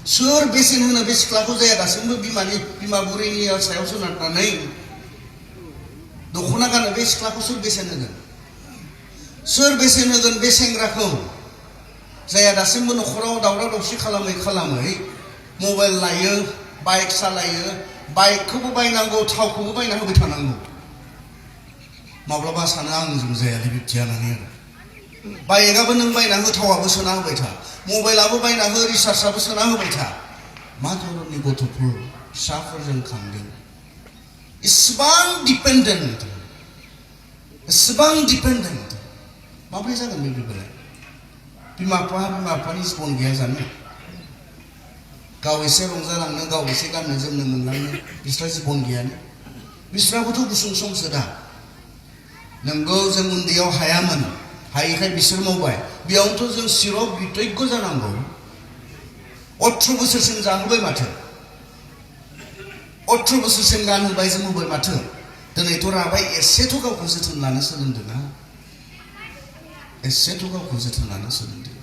सोर बेसेन होनो बे सिख्लाखौ जाया दासिमबो बिमा बुरैनि सायाव सोनारनानै दख'ना गानो बे सिख्लाखौ सोर बेसेन होगोन? सोर बेसेन होगोन बे सेंग्राखौ जाया दासिमबो न'खराव दावराव दावसि खालामै मबाइल लायो, बाइक सालायो, बाइकखौबो बायनांगौ, थावखौबो बायना होबाय थानांगौ। माब्लाबा सानो आंजों जायालै बिब्दिया होननानै आरो बाइकआबो नों बायना हो, थावाबो सोना होबाय था, मबाइलाबो बायना हो, रिसार्जआबो सोना होबाय था। मा धरननि गथ'फोर फिसाफोरजों खांदों? इसेबां डिपेन्डेन्ट माब्रै जागोन बेफोरलाय? बिमा बिफानि जिबन गैया जानो? गाव एसे रंजालांनो, गाव एसे गाननो जोमनो मोनलांनो बिस्रा जिबन गैयानो? बिस्राबोथ' गुसुं समसो दा। नोंगौ जों उन्दैयाव हायामोन, हायैखाय बिसोर मावबाय। बेयावनोथ' जों चिर बितैग्य जानांगौ। 18 बोसोरसिम जाहोबाय माथो, 18 बोसोरसिम गानहोबाय जोमहोबाय माथो। दिनैथ' राबाय, एसेथ' गावखौ जोथोन लानो सोलोंदों ना? एसेथ' गावखौ जोथोन लानो सोलोंदों।